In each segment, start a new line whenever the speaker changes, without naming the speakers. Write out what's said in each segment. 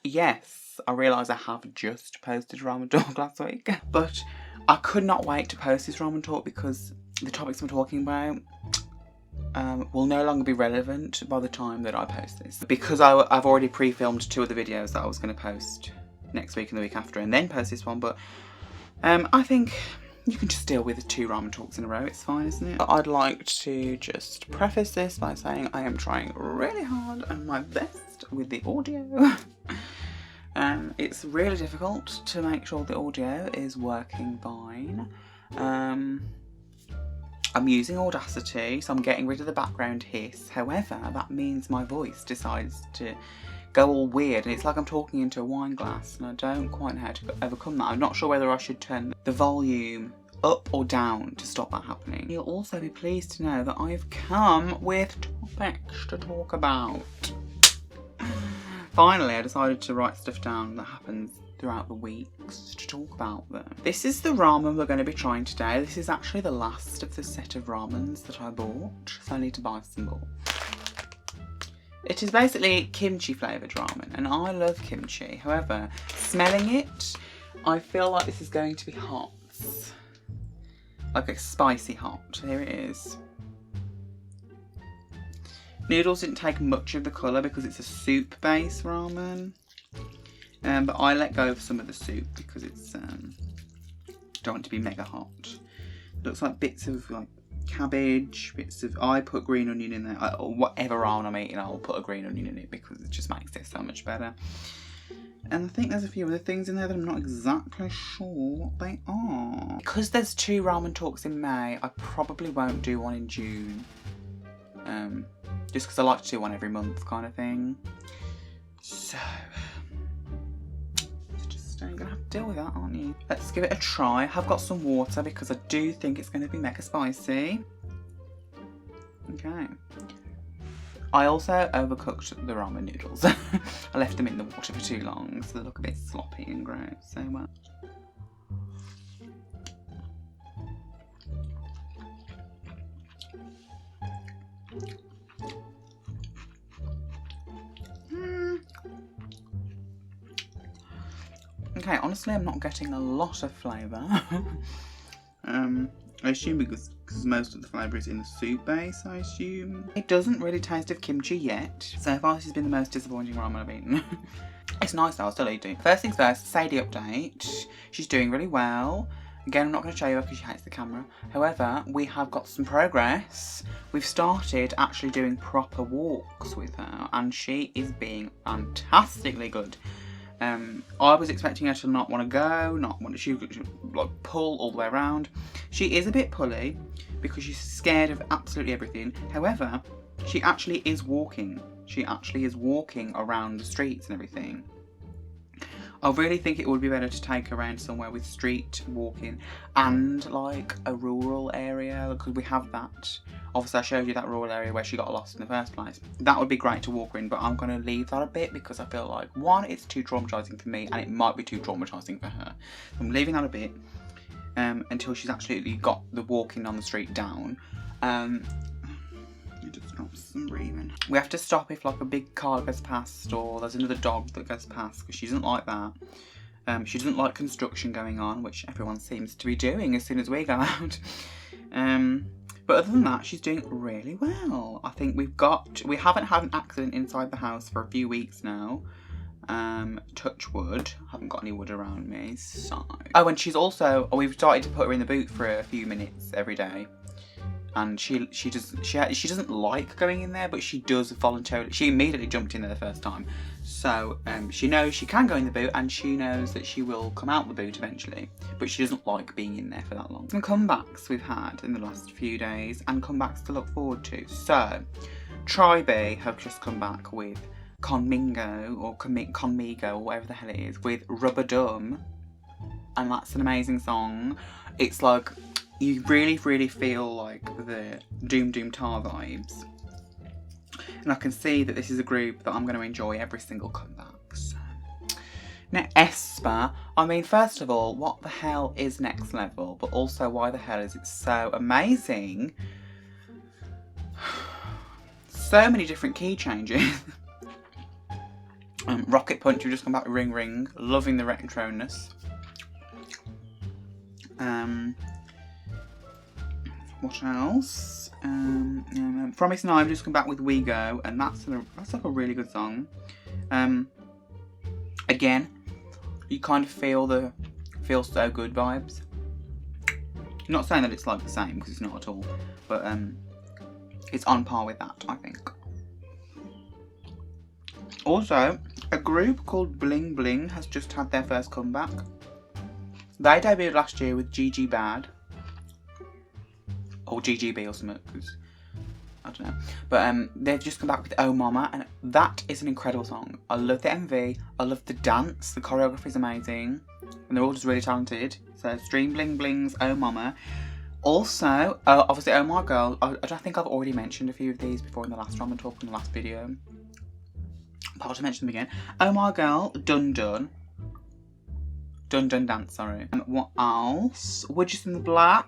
yes, I realise I have just posted a ramen talk last week, but I could not wait to post this ramen talk because the topics I'm talking about will no longer be relevant by the time that I post this. Because I've already pre-filmed 2 other videos that I was going to post next week and the week after and then post this one, but I think you can just deal with 2 ramen talks in a row, it's fine, isn't it? I'd like to just preface this by saying I am trying really hard and my best with the audio. It's really difficult to make sure the audio is working fine. I'm using Audacity, so I'm getting rid of the background hiss. However, that means my voice decides to go all weird and it's like I'm talking into a wine glass and I don't quite know how to overcome that. I'm not sure whether I should turn the volume up or down to stop that happening. You'll also be pleased to know that I've come with topics to talk about. Finally, I decided to write stuff down that happens throughout the weeks to talk about them. This is the ramen we're going to be trying today. This is actually the last of the set of ramens that I bought, so I need to buy some more. It is basically kimchi flavoured ramen, and I love kimchi. However, smelling it, I feel like this is going to be hot. Like a spicy hot. Here it is. Noodles didn't take much of the colour because it's a soup-based ramen. But I let go of some of the soup because it's don't want it to be mega hot. Looks like bits of like cabbage, bits of, I put green onion in there, or whatever ramen I'm eating I'll put a green onion in it because it just makes it so much better. And I think there's a few other things in there that I'm not exactly sure what they are. Because there's 2 ramen talks in May, I probably won't do one in June. Just because I like to do one every month kind of thing. So you're going to have to deal with that, aren't you? Let's give it a try. I have got some water because I do think it's going to be mega spicy. Okay. I also overcooked the ramen noodles. I left them in the water for too long, so they look a bit sloppy and gross. So, okay, honestly, I'm not getting a lot of flavour. I assume because most of the flavour is in the soup base, I assume. It doesn't really taste of kimchi yet. So far, this has been the most disappointing ramen I've eaten. It's nice though, I'll still eat it. First things first, Sadie update. She's doing really well. Again, I'm not going to show you her because she hates the camera. However, we have got some progress. We've started actually doing proper walks with her and she is being fantastically good. I was expecting her to not want to go, she would like pull all the way around. She is a bit pully because she's scared of absolutely everything. However, she actually is walking. She actually is walking around the streets and everything. I really think it would be better to take her around somewhere with street walking and like a rural area because we have that. Obviously I showed you that rural area where she got lost in the first place. That would be great to walk her in, but I'm going to leave that a bit because I feel like, one, it's too traumatising for me and it might be too traumatising for her. So I'm leaving that a bit until she's absolutely got the walking on the street down. Just stop some breathing. We have to stop if like a big car goes past or there's another dog that goes past because she doesn't like that. She doesn't like construction going on, which everyone seems to be doing as soon as we go out. But other than that, she's doing really well. I think we haven't had an accident inside the house for a few weeks now. Touch wood. I haven't got any wood around me, so. Oh, and we've started to put her in the boot for a few minutes every day. And she doesn't like going in there, but she does voluntarily. She immediately jumped in there the first time. So she knows she can go in the boot and she knows that she will come out the boot eventually. But she doesn't like being in there for that long. Some comebacks we've had in the last few days and comebacks to look forward to. So, Tribe have just come back with Conmingo or Conmigo or whatever the hell it is with Rubber Dum. And that's an amazing song. It's like, you really, really feel like the Doom Doom Tar vibes. And I can see that this is a group that I'm going to enjoy every single comeback. So. Now, Espa. I mean, first of all, what the hell is Next Level? But also, why the hell is it so amazing? So many different key changes. Rocket Punch, we've just come back with Ring Ring. Loving the retroness. What else? Promise Now, I've just come back with We Go, and that's like a really good song. Again, you kind of feel the Feel So Good vibes. I'm not saying that it's like the same, because it's not at all, but it's on par with that, I think. Also, a group called Bling Bling has just had their first comeback. They debuted last year with GG Bad. Or GGB or something, because I don't know. But they've just come back with Oh Mama, and that is an incredible song. I love the MV, I love the dance, the choreography is amazing, and they're all just really talented. So stream Bling Bling's Oh Mama. Also, obviously Oh My Girl, I don't think I've already mentioned a few of these before in the last Ramen talk in the last video. But I'll just mention them again. Oh My Girl, Dun Dun. Dun Dun Dance, sorry. What else? We're Just in the Black.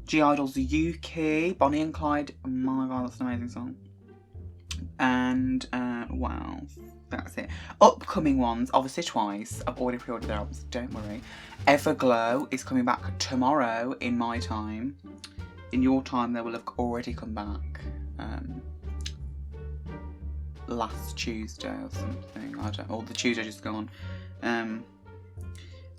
G-Idol's Yuki. Bonnie and Clyde. Oh my god, that's an amazing song. And, what else? That's it. Upcoming ones, obviously Twice. I've already pre-ordered their albums, don't worry. Everglow is coming back tomorrow in my time. In your time, they will have already come back. Last Tuesday or something. I don't know. Or the Tuesday just gone.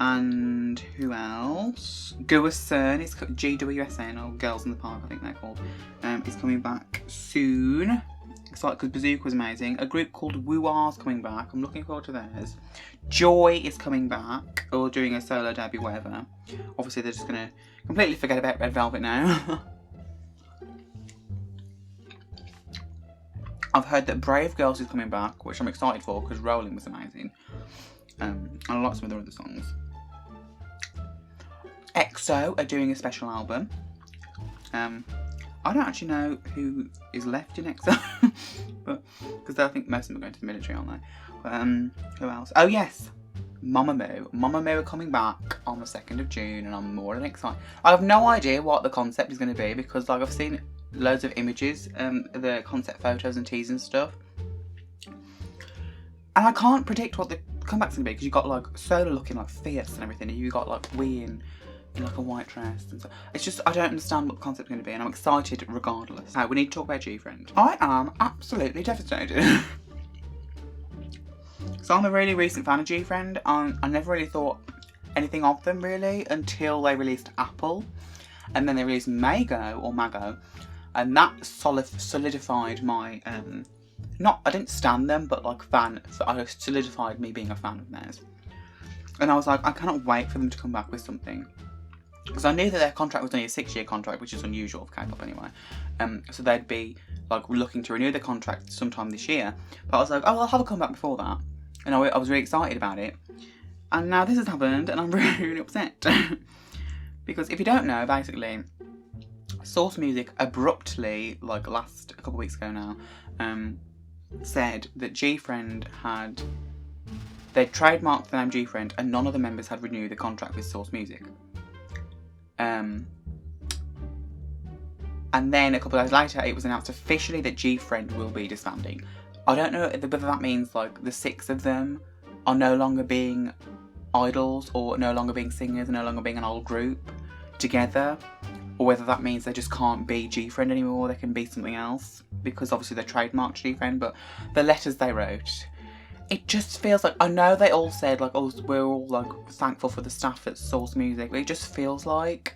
And who else? GWSN is GWSN, or Girls in the Park, I think they're called. Is coming back soon. Excited because Bazooka was amazing. A group called Woo-Ah's coming back. I'm looking forward to theirs. Joy is coming back, or doing a solo debut, whatever. Obviously, they're just gonna completely forget about Red Velvet now. I've heard that Brave Girls is coming back, which I'm excited for because Rolling was amazing. And I like some of their other songs. EXO are doing a special album. I don't actually know who is left in EXO, but because I think most of them are going to the military, aren't they? But, who else? Oh yes, Mamamoo. Mamamoo are coming back on the 2nd of June, and I'm more than excited. I have no idea what the concept is going to be because, like, I've seen loads of images, the concept photos and teasers and stuff, and I can't predict what the comeback's going to be because you've got like Solar looking like fierce and everything, and you've got like Wee in like a white dress and stuff. It's just, I don't understand what the concept's going to be, and I'm excited regardless. Now, we need to talk about G-Friend. I am absolutely devastated. So I'm a really recent fan of G-Friend. I never really thought anything of them really until they released Apple, and then they released Mago, and that solidified my I didn't stan them, but like I solidified me being a fan of theirs. And I was like, I cannot wait for them to come back with something. Because I knew that their contract was only a 6-year contract, which is unusual for Kpop anyway. So they'd be like looking to renew the contract sometime this year. But I was like, oh, I'll have a comeback before that. And I was really excited about it. And now this has happened, and I'm really, really upset. Because if you don't know, basically, Source Music abruptly, like a couple of weeks ago now, said that G-Friend they'd trademarked the name G-Friend, and none of the members had renewed the contract with Source Music. And then a couple of days later, it was announced officially that G-Friend will be disbanding. I don't know whether that means like the 6 of them are no longer being idols, or no longer being singers, no longer being an old group together, or whether that means they just can't be G-Friend anymore, they can be something else, because obviously they trademarked G-Friend. But the letters they wrote, it just feels like, I know they all said like, oh, we're all like thankful for the staff at Source Music, but it just feels like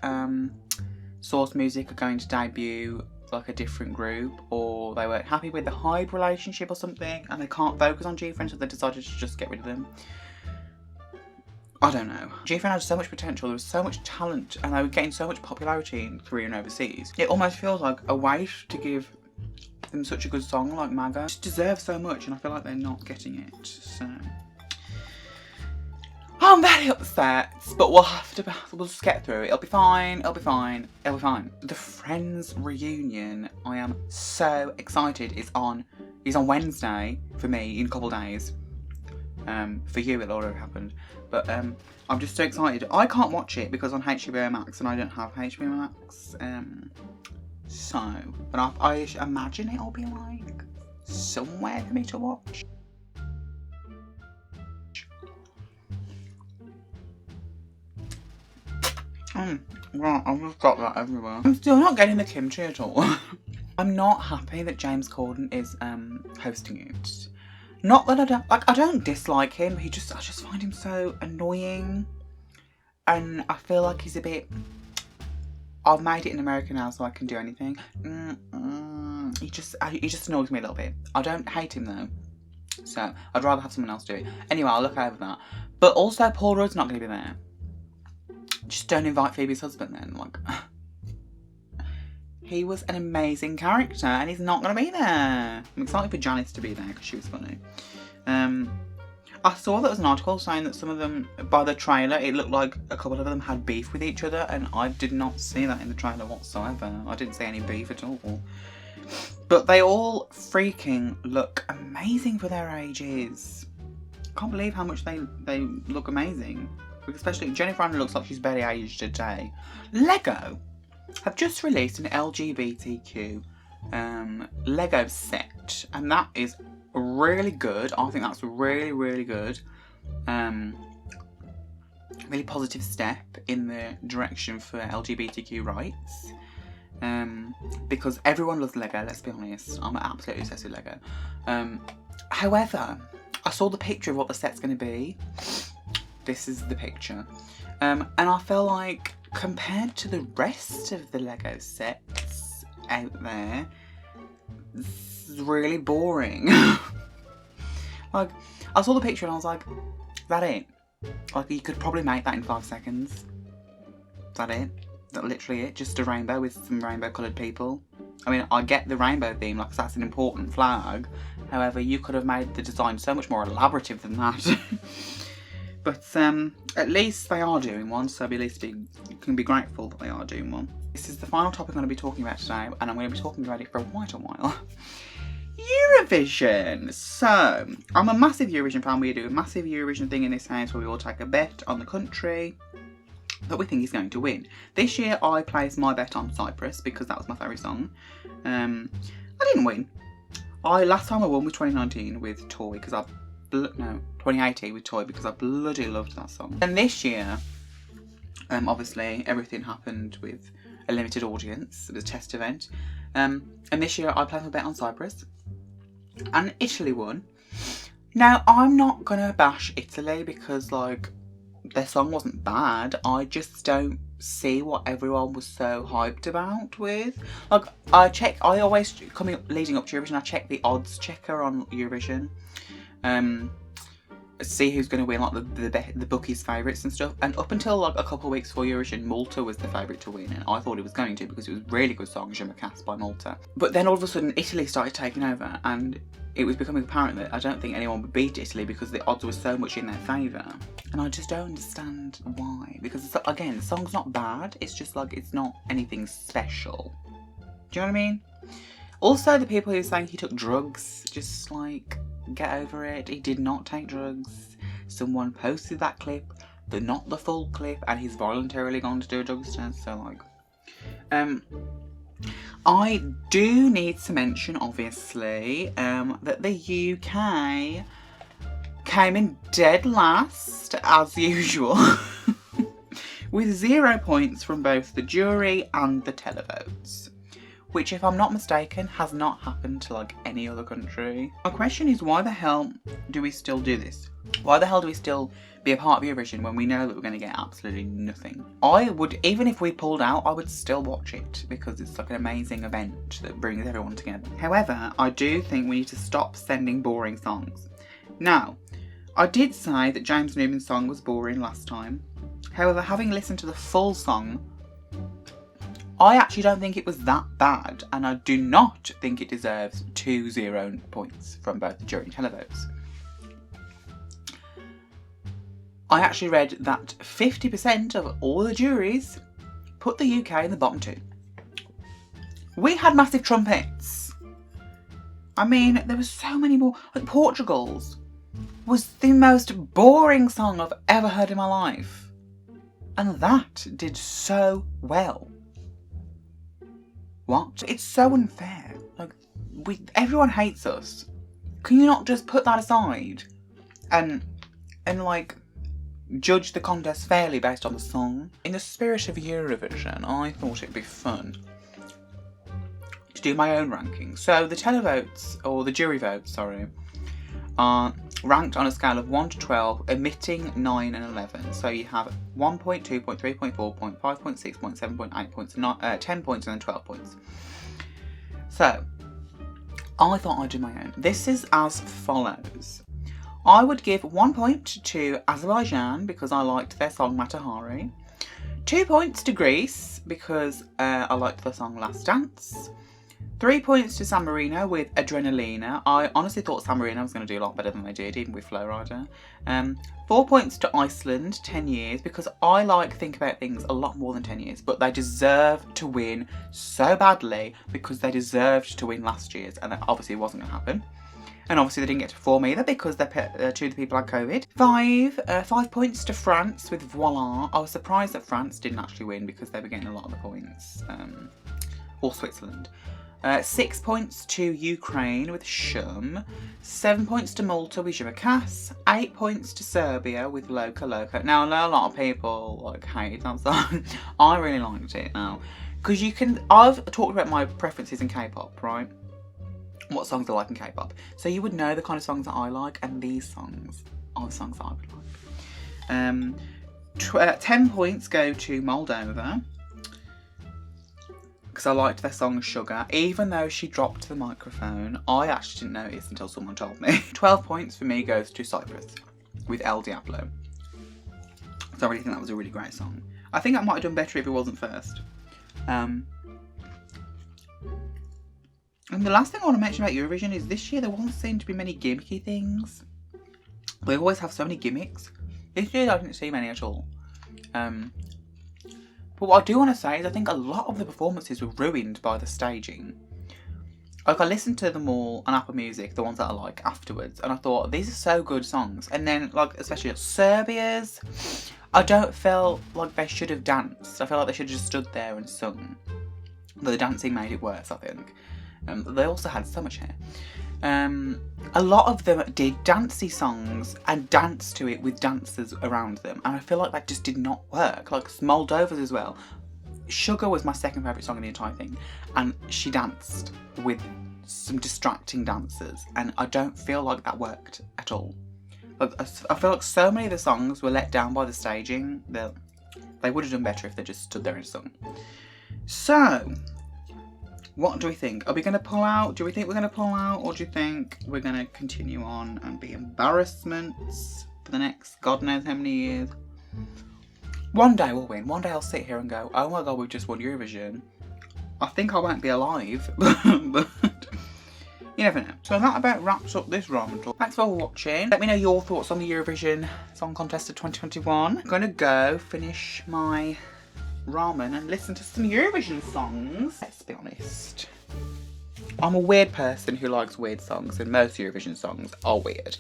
Source Music are going to debut like a different group, or they weren't happy with the Hybe relationship or something, and they can't focus on G-Friend, so they decided to just get rid of them. I don't know. G-Friend had so much potential, there was so much talent, and they were getting so much popularity in Korea and overseas. It almost feels like a waste to give them such a good song like Mago. It just deserves so much, and I feel like they're not getting it, so I'm very upset, but we'll just get through it. It'll be fine, it'll be fine, it'll be fine. The Friends reunion, I am so excited, is on Wednesday for me in a couple of days. For you it'll already happened, but I'm just so excited. I can't watch it because on HBO Max, and I don't have HBO Max, but I imagine it'll be like somewhere for me to watch. Right, I've just got that everywhere. I'm still not getting the kimchi at all. I'm not happy that James Corden is hosting it. Not that I don't dislike him. I just find him so annoying, and I feel like he's a bit. I've made it in America now, so I can do anything. He just annoys me a little bit. I don't hate him though, so I'd rather have someone else do it. Anyway, I'll look over that. But also, Paul Rudd's not going to be there. Just don't invite Phoebe's husband then. Like, he was an amazing character, and he's not going to be there. I'm excited for Janice to be there because she was funny. I saw there was an article saying that some of them, by the trailer, it looked like a couple of them had beef with each other, and I did not see that in the trailer whatsoever. I didn't see any beef at all. But they all freaking look amazing for their ages. Can't believe how much they look amazing. Especially Jennifer Aniston looks like she's barely aged a day. Lego have just released an LGBTQ Lego set, and that is really good. I think that's really, really good. Really positive step in the direction for LGBTQ rights. Because everyone loves Lego, let's be honest. I'm absolutely obsessed with Lego. However, I saw the picture of what the set's going to be. This is the picture. And I feel like, compared to the rest of the Lego sets out there, this is really boring. Like, I saw the picture and I was like, is that it? Like, you could probably make that in 5 seconds. Is that it? Is that literally it? Just a rainbow with some rainbow coloured people? I mean, I get the rainbow theme, like, that's an important flag. However, you could have made the design so much more elaborative than that. But at least they are doing one, so at least you can be grateful that they are doing one. This is the final topic I'm going to be talking about today, and I'm going to be talking about it for quite a while. Eurovision! So, I'm a massive Eurovision fan. We do a massive Eurovision thing in this house where we all take a bet on the country that we think is going to win. This year I placed my bet on Cyprus because that was my favourite song. I didn't win. Last time I won was 2019 with Toy, because 2018 with Toy, because I bloody loved that song. And this year, obviously everything happened with a limited audience. It was a test event. And this year I placed my bet on Cyprus, and Italy won. Now, I'm not gonna bash Italy because, like, their song wasn't bad. I just don't see what everyone was so hyped about with. Like, I always, leading up to Eurovision, I check the odds checker on Eurovision. See who's going to win, like the bookies' favourites and stuff. And up until like a couple of weeks before Eurovision, Malta was the favourite to win, and I thought it was going to because it was a really good song, Je me casse by Malta. But then all of a sudden Italy started taking over, and it was becoming apparent that I don't think anyone would beat Italy because the odds were so much in their favour. And I just don't understand why. Because, again, the song's not bad, it's just like, it's not anything special. Do you know what I mean? Also, the people who are saying he took drugs, just like, get over it. He did not take drugs. Someone posted that clip, but not the full clip, and he's voluntarily gone to do a drugs test. So, like, I do need to mention, obviously, that the UK came in dead last, as usual, with 0 points from both the jury and the televotes. Which, if I'm not mistaken, has not happened to, like, any other country. My question is, why the hell do we still do this? Why the hell do we still be a part of Eurovision when we know that we're going to get absolutely nothing? I would, even if we pulled out, I would still watch it because it's like an amazing event that brings everyone together. However, I do think we need to stop sending boring songs. Now, I did say that James Newman's song was boring last time. However, having listened to the full song, I actually don't think it was that bad, and I do not think it deserves 2 0 points from both the jury and televotes. I actually read that 50% of all the juries put the UK in the bottom 2. We had massive trumpets. I mean, there were so many more. Like, Portugal's was the most boring song I've ever heard in my life. And that did so well. What? It's so unfair. Like, everyone hates us. Can you not just put that aside and like judge the contest fairly based on the song. In the spirit of Eurovision, I thought it'd be fun to do my own ranking. So the televotes, or the jury votes, sorry, are ranked on a scale of 1 to 12, omitting 9 and 11. So you have 1 point, 2 point, 3 point, 4 point, 5 point, 6 point, 7 point, 8 points, 10 points, and then 12 points. So I thought I'd do my own. This is as follows. I would give 1 point to Azerbaijan because I liked their song Matahari. 2 points to Greece because I liked their song Last Dance. 3 points to San Marino with Adrenalina. I honestly thought San Marino was going to do a lot better than they did, even with Flowrider. 4 points to Iceland, 10 years, because I like Think About Things a lot more than 10 years, but they deserve to win so badly because they deserved to win last year's, and that obviously wasn't going to happen. And obviously they didn't get to perform either because two of the people had COVID. 5 points to France with Voila. I was surprised that France didn't actually win because they were getting a lot of the points. Or Switzerland. 6 points to Ukraine with Shum. 7 points to Malta with Jamakas. 8 points to Serbia with Loca Loca. Now I know a lot of people like hate that song. I really liked it now. Because I've talked about my preferences in K-pop, right? What songs I like in K-pop. So you would know the kind of songs that I like, and these songs are the songs that I would like. 10 points go to Moldova. Because I liked their song Sugar. Even though she dropped the microphone, I actually didn't notice until someone told me. 12 points for me goes to Cyprus with El Diablo. So I really think that was a really great song. I think I might have done better if it wasn't first. And the last thing I want to mention about Eurovision is this year there wasn't seem to be many gimmicky things. They always have so many gimmicks. This year I didn't see many at all. But what I do want to say is I think a lot of the performances were ruined by the staging. Like, I listened to them all on Apple Music, the ones that I like, afterwards, and I thought, these are so good songs. And then, like, especially Serbia's, I don't feel like they should have danced. I feel like they should have just stood there and sung. But the dancing made it worse, I think. They also had so much hair. A lot of them did dancey songs and danced to it with dancers around them, and I feel like that just did not work. Like Moldova's as well. Sugar was my second favourite song in the entire thing, and she danced with some distracting dancers, and I don't feel like that worked at all. Like, I feel like so many of the songs were let down by the staging that they would have done better if they just stood there and sung. So, what do we think? Are we going to pull out? Do we think we're going to pull out? Or do you think we're going to continue on and be embarrassments for the next God knows how many years? One day we'll win. One day I'll sit here and go, oh my God, we've just won Eurovision. I think I won't be alive, but you never know. So that about wraps up this ramen talk. Thanks for watching. Let me know your thoughts on the Eurovision Song Contest of 2021. I'm going to go finish my ramen and listen to some Eurovision songs. Let's be honest, I'm a weird person who likes weird songs, and most Eurovision songs are weird.